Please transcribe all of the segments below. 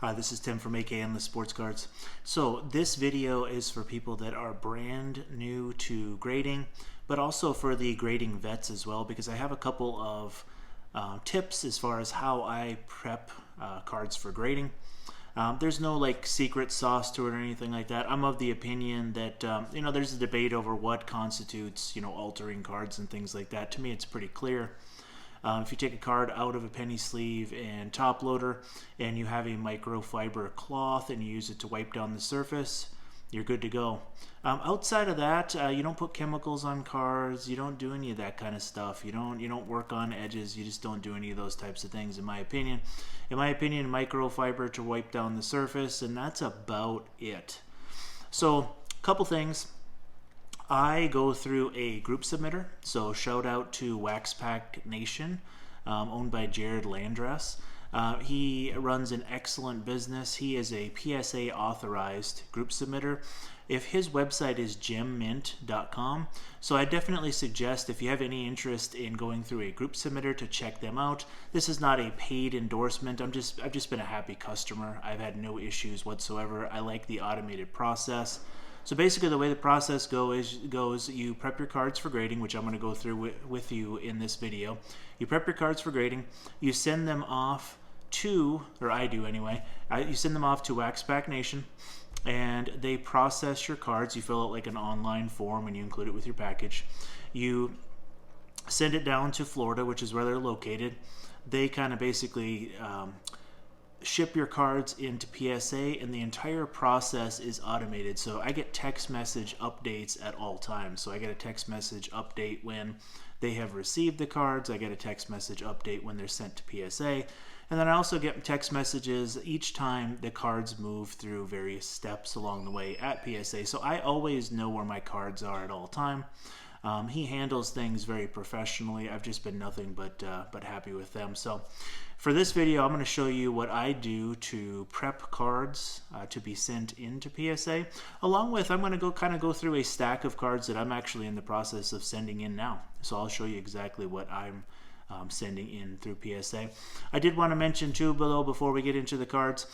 Hi, this is Tim from AK Endless Sports Cards. So this video is for people that are brand new to grading, but also for the grading vets as well, because I have a couple of tips as far as how I prep cards for grading. There's no like secret sauce to it or anything like that. I'm of the opinion that there's a debate over what constitutes altering cards and things like that. To me, it's pretty clear. If you take a card out of a penny sleeve and top loader and you have a microfiber cloth and you use it to wipe down the surface, you're good to go. Outside of that, you don't put chemicals on cards. You don't do any of that kind of stuff. You don't work on edges. You just don't do any of those types of things, in my opinion. In my opinion, microfiber to wipe down the surface, and that's about it. So, a couple things. I go through a group submitter, so shout out to Wax Pack Nation, owned by Jared Landress. He runs an excellent business. He is a PSA authorized group submitter. If his website is gemmint.com, so I definitely suggest if you have any interest in going through a group submitter to check them out. This is not a paid endorsement. I've just been a happy customer. I've had no issues whatsoever. I like the automated process. So basically the way the process goes, you prep your cards for grading, which I'm going to go through with you in this video. You prep your cards for grading. You send them off to, or I do anyway, you send them off to Wax Pack Nation, and they process your cards. You fill out like an online form and you include it with your package. You send it down to Florida, which is where they're located. They kind of basically ship your cards into PSA, and the entire process is automated. So I get text message updates at all times. So I get a text message update when they have received the cards. I get a text message update when they're sent to PSA. And then I also get text messages each time the cards move through various steps along the way at PSA. So I always know where my cards are at all time. He handles things very professionally. I've just been nothing but happy with them. So for this video, I'm going to show you what I do to prep cards to be sent into PSA. Along with, I'm going to go through a stack of cards that I'm actually in the process of sending in now. So I'll show you exactly what I'm sending in through PSA. I did want to mention too below before we get into the cards,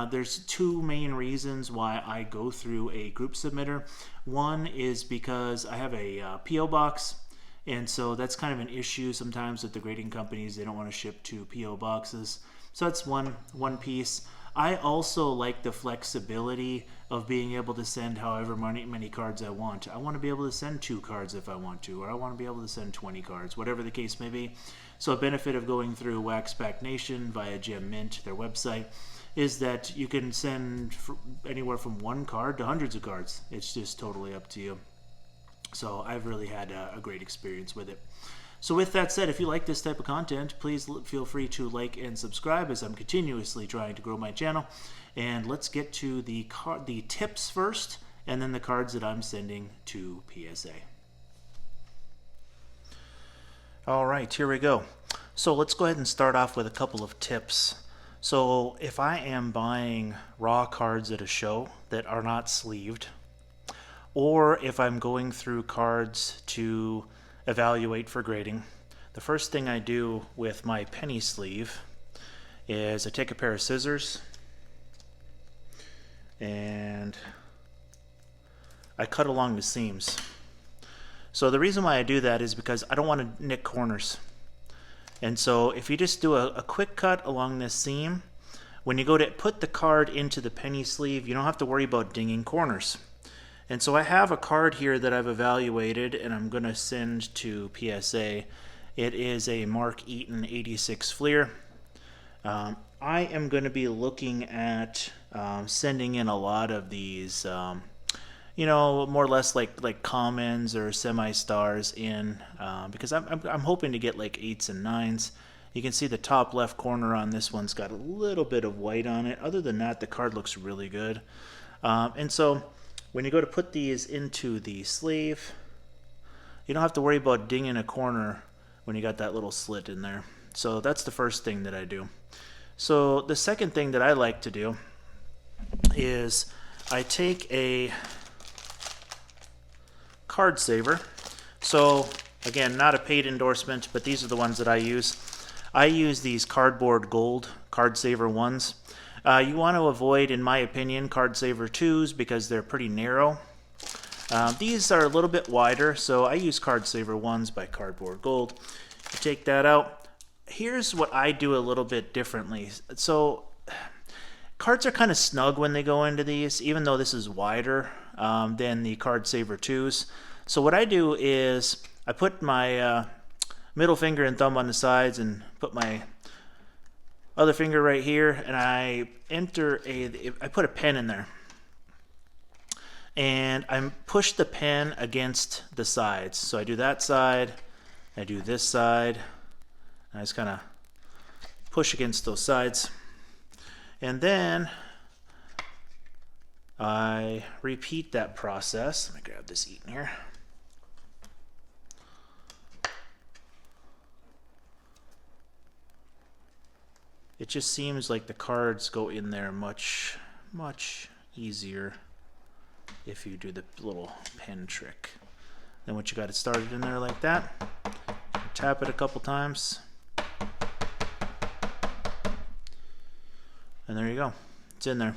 there's two main reasons why I go through a group submitter. One is because I have a PO box, and so that's kind of an issue sometimes with the grading companies. They don't want to ship to PO boxes. So that's one piece. I also like the flexibility of being able to send however many cards I want. I want to be able to send 2 cards if I want to, or I want to be able to send 20 cards, whatever the case may be. So a benefit of going through Wax Pack Nation via Gem Mint, their website, is that you can send anywhere from 1 card to hundreds of cards. It's just totally up to you. So I've really had a great experience with it. So with that said, if you like this type of content, please feel free to like and subscribe, as I'm continuously trying to grow my channel. And let's get to the tips first, and then the cards that I'm sending to PSA. All right, here we go. So let's go ahead and start off with a couple of tips. So if I am buying raw cards at a show that are not sleeved, or if I'm going through cards to evaluate for grading, the first thing I do with my penny sleeve is I take a pair of scissors and I cut along the seams. So the reason why I do that is because I don't want to nick corners. And so if you just do a quick cut along this seam, when you go to put the card into the penny sleeve, you don't have to worry about dinging corners. And so I have a card here that I've evaluated and I'm going to send to PSA. It is a Mark Eaton 86 Fleer. I am going to be looking at sending in a lot of these, more or less like commons or semi-stars in, because I'm hoping to get like 8s and 9s. You can see the top left corner on this one's got a little bit of white on it. Other than that, the card looks really good. And so when you go to put these into the sleeve, you don't have to worry about dinging a corner when you got that little slit in there. So that's the first thing that I do. So the second thing that I like to do is I take a card saver. So again, not a paid endorsement, but these are the ones that I use. I use these cardboard gold card saver ones. You want to avoid, in my opinion, Card Saver 2s because they're pretty narrow. These are a little bit wider, so I use Card Saver 1s by Cardboard Gold. You take that out. Here's what I do a little bit differently. So cards are kind of snug when they go into these, even though this is wider than the Card Saver 2s. So what I do is I put my middle finger and thumb on the sides and put my other finger right here, and I put a pen in there. And I push the pen against the sides. So I do that side, I do this side, and I just kind of push against those sides. And then I repeat that process. Let me grab this Eaton here. It just seems like the cards go in there much, much easier if you do the little pen trick. Then once you got it started in there like that, tap it a couple times. And there you go. It's in there.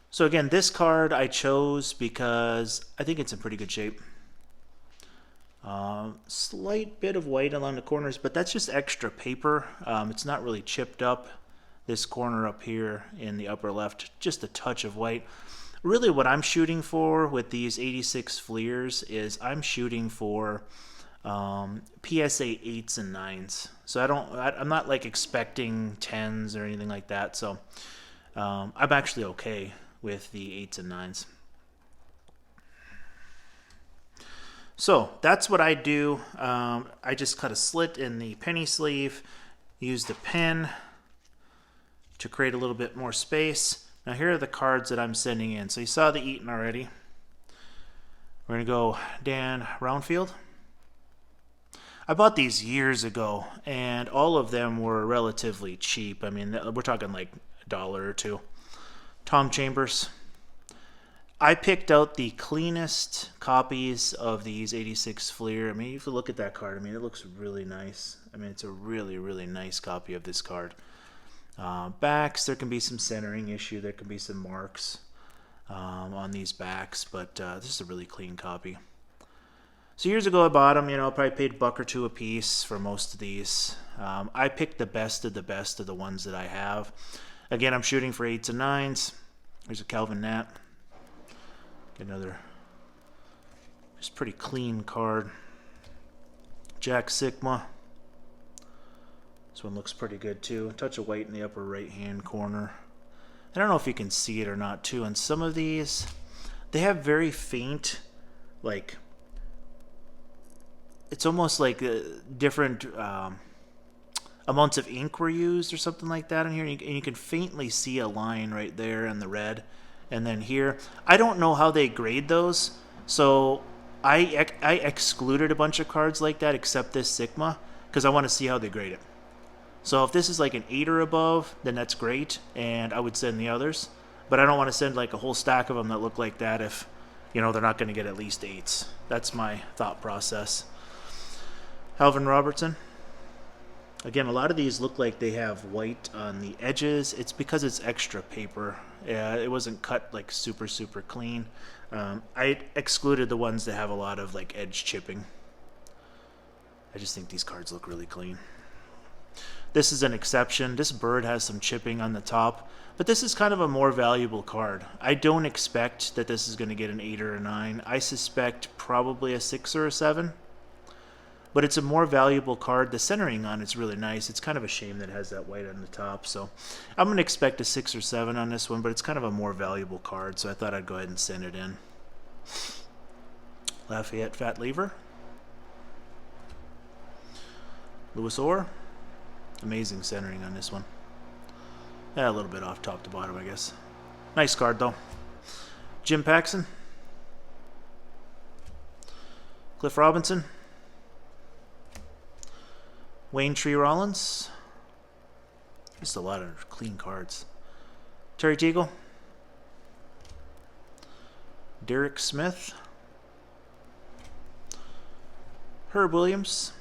So again, this card I chose because I think it's in pretty good shape. Slight bit of white along the corners, but that's just extra paper. It's not really chipped up. This corner up here in the upper left, just a touch of white. Really what I'm shooting for with these 86 Fleers is I'm shooting for PSA 8s and 9s. So I'm not like expecting 10s or anything like that. So I'm actually okay with the 8s and 9s. So that's what I do. I just cut a slit in the penny sleeve, use the pen to create a little bit more space. Now here are the cards that I'm sending in. So you saw the Eaton already. We're going to go Dan Roundfield. I bought these years ago, and all of them were relatively cheap. I mean, we're talking like $1 or $2. Tom Chambers. I picked out the cleanest copies of these 86 Fleer. I mean, if you look at that card, I mean, it looks really nice. I mean, it's a really, really nice copy of this card. Backs, there can be some centering issue. There can be some marks on these backs, but this is a really clean copy. So years ago I bought them, you know, I probably paid $1 or $2 a piece for most of these. I picked the best of the ones that I have. Again, I'm shooting for 8s and 9s. There's a Calvin Nat. Get another just pretty clean card. Jack Sigma. This one looks pretty good too. A touch of white in the upper right hand corner. I don't know if you can see it or not too. And some of these, they have very faint, like, it's almost like different amounts of ink were used or something like that in here. And you can faintly see a line right there in the red. And then here, I don't know how they grade those. So I excluded a bunch of cards like that except this Sigma because I want to see how they grade it. So if this is like an 8 or above, then that's great, and I would send the others. But I don't want to send like a whole stack of them that look like that if, you know, they're not going to get at least 8s. That's my thought process. Alvin Robertson. Again, a lot of these look like they have white on the edges. It's because it's extra paper. It wasn't cut like super, super clean. I excluded the ones that have a lot of like edge chipping. I just think these cards look really clean. This is an exception. This bird has some chipping on the top, but this is kind of a more valuable card. I don't expect that this is going to get an 8 or a 9. I suspect probably a 6 or a 7. But it's a more valuable card. The centering on it's really nice. It's kind of a shame that it has that white on the top. So I'm going to expect a 6 or 7 on this one, but it's kind of a more valuable card, so I thought I'd go ahead and send it in. Lafayette Fat Lever. Louis Orr. Amazing centering on this one. Yeah, a little bit off top to bottom, I guess. Nice card, though. Jim Paxson. Cliff Robinson. Wayne Tree Rollins. Just a lot of clean cards. Terry Teagle. Derek Smith. Herb Williams.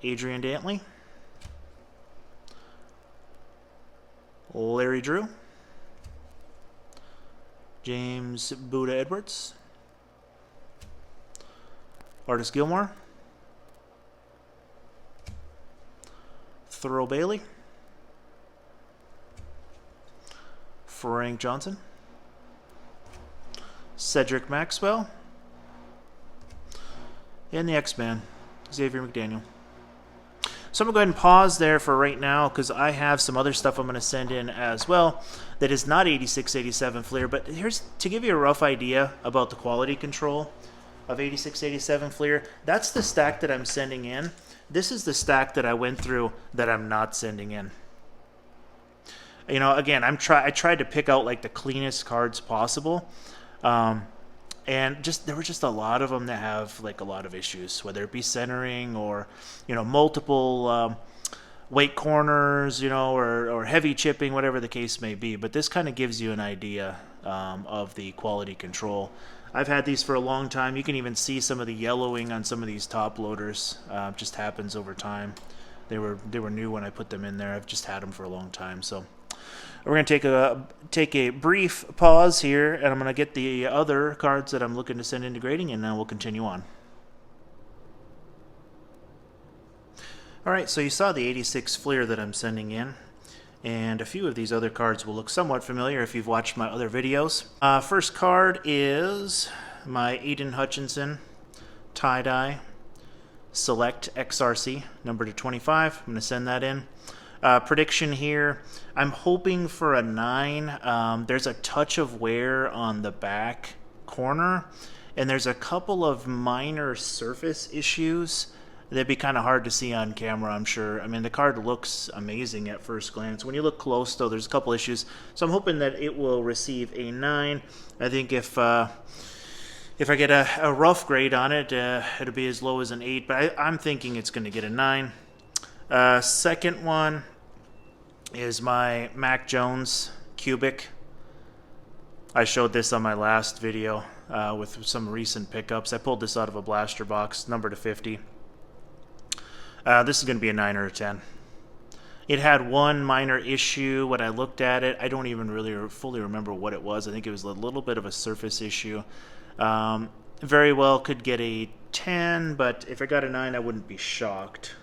Adrian Dantley, Larry Drew, James Buddha Edwards, Artis Gilmore, Thurl Bailey, Frank Johnson, Cedric Maxwell, and the X-Man, Xavier McDaniel. So I'm going to go ahead and pause there for right now because I have some other stuff I'm going to send in as well that is not 8687 Fleer. But here's to give you a rough idea about the quality control of 8687 Fleer. That's the stack that I'm sending in. This is the stack that I went through that I'm not sending in. You know, again, I tried to pick out like the cleanest cards possible. And there were just a lot of them that have like a lot of issues, whether it be centering or, you know, multiple weight corners, you know, or heavy chipping, whatever the case may be. But this kind of gives you an idea of the quality control. I've had these for a long time. You can even see some of the yellowing on some of these top loaders. Just happens over time. They were new when I put them in there. I've just had them for a long time. So we're going to take a brief pause here, and I'm going to get the other cards that I'm looking to send into grading, and then we'll continue on. All right, so you saw the 86 Fleer that I'm sending in, and a few of these other cards will look somewhat familiar if you've watched my other videos. First card is my Aiden Hutchinson tie-dye Select XRC, number to 25. I'm going to send that in. Prediction here, I'm hoping for a 9. There's a touch of wear on the back corner, and there's a couple of minor surface issues that'd be kind of hard to see on camera, I'm sure. I mean, the card looks amazing at first glance. When you look close, though, there's a couple issues. So I'm hoping that it will receive a 9. I think if I get a rough grade on it, it'll be as low as an 8, but I'm thinking it's going to get a 9. Second one is my Mac Jones Cubic. I showed this on my last video with some recent pickups. I pulled this out of a blaster box, number to 50. This is going to be a 9 or a 10. It had one minor issue when I looked at it. I don't even really fully remember what it was. I think it was a little bit of a surface issue. Very well could get a 10, but if I got a 9, I wouldn't be shocked.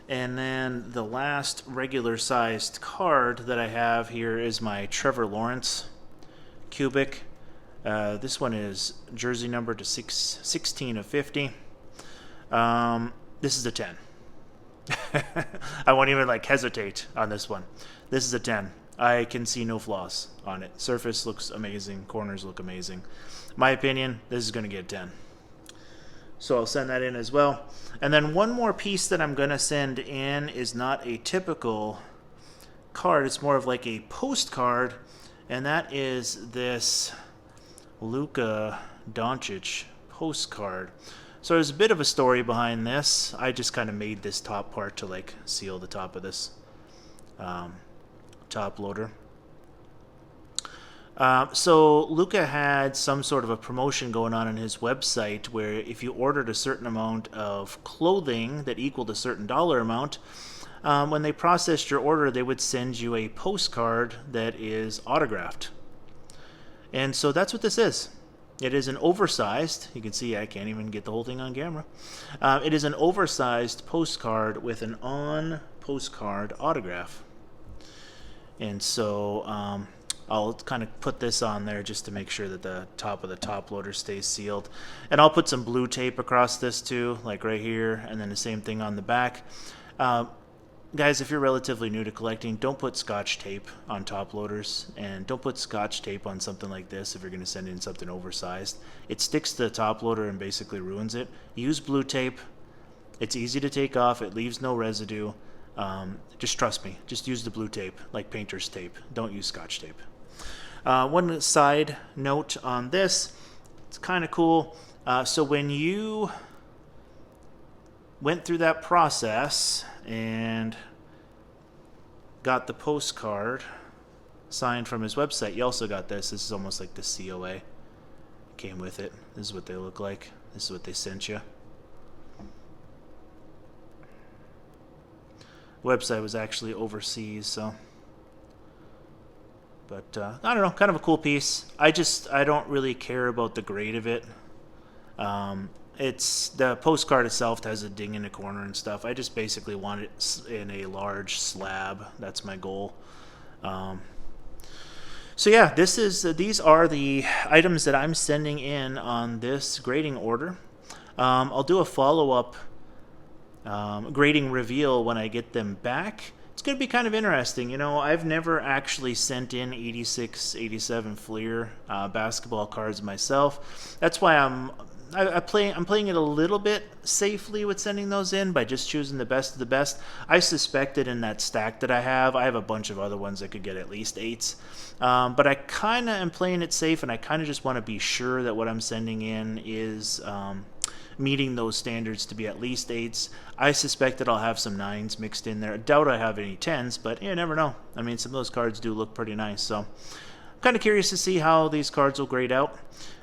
And then the last regular-sized card that I have here is my Trevor Lawrence Cubic. This one is jersey number to 16 of 50. This is a 10. I won't even hesitate on this one. This is a 10. I can see no flaws on it. Surface looks amazing. Corners look amazing. My opinion, this is going to get a 10. So I'll send that in as well. And then one more piece that I'm going to send in is not a typical card. It's more of like a postcard, and that is this Luka Doncic postcard. So there's a bit of a story behind this. I just kind of made this top part to seal the top of this top loader. So Luka had some sort of a promotion going on his website where if you ordered a certain amount of clothing that equaled a certain dollar amount, when they processed your order, they would send you a postcard that is autographed. And so that's what this is. It is an oversized, you can see I can't even get the whole thing on camera. It is an oversized postcard with an on-postcard autograph. And so I'll kind of put this on there just to make sure that the top of the top loader stays sealed. And I'll put some blue tape across this too, like right here, and then the same thing on the back. Guys, if you're relatively new to collecting, don't put Scotch tape on top loaders, and don't put Scotch tape on something like this if you're going to send in something oversized. It sticks to the top loader and basically ruins it. Use blue tape. It's easy to take off. It leaves no residue. Just trust me. Just use the blue tape, like painter's tape. Don't use Scotch tape. One side note on this, it's kind of cool. So when you went through that process and got the postcard signed from his website, you also got this. This is almost like the COA. Came with it. This is what they look like. This is what they sent you. website was actually overseas, so. But I don't know, kind of a cool piece. I don't really care about the grade of it. It's the postcard itself has a ding in the corner and stuff. I just basically want it in a large slab. That's my goal. So yeah, these are the items that I'm sending in on this grading order. I'll do a follow-up grading reveal when I get them back. It's going to be kind of interesting. You know, I've never actually sent in 86, 87 Fleer basketball cards myself. That's why I'm playing it a little bit safely with sending those in by just choosing the best of the best. I suspect that in that stack that I have a bunch of other ones that could get at least 8s. But I kind of am playing it safe, and I kind of just want to be sure that what I'm sending in is meeting those standards to be at least 8s. I suspect that I'll have some 9s mixed in there. I doubt I have any 10s, but you never know. I mean, some of those cards do look pretty nice, so I'm kind of curious to see how these cards will grade out.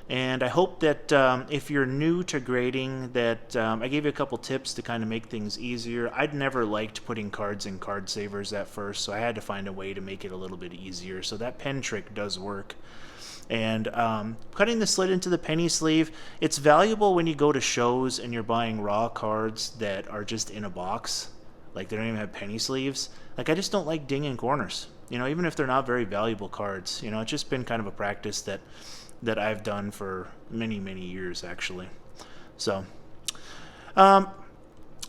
And I hope that if you're new to grading, that I gave you a couple tips to kind of make things easier. I'd never liked putting cards in card savers at first, so I had to find a way to make it a little bit easier. So that pen trick does work. And cutting the slit into the penny sleeve, it's valuable when you go to shows and you're buying raw cards that are just in a box. Like, they don't even have penny sleeves. Like, I just don't like dinging corners, you know, even if they're not very valuable cards. You know, it's just been kind of a practice that I've done for many, many years, actually. So,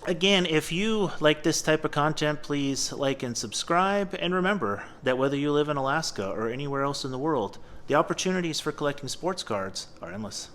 again, if you like this type of content, please like and subscribe. And remember that whether you live in Alaska or anywhere else in the world, the opportunities for collecting sports cards are endless.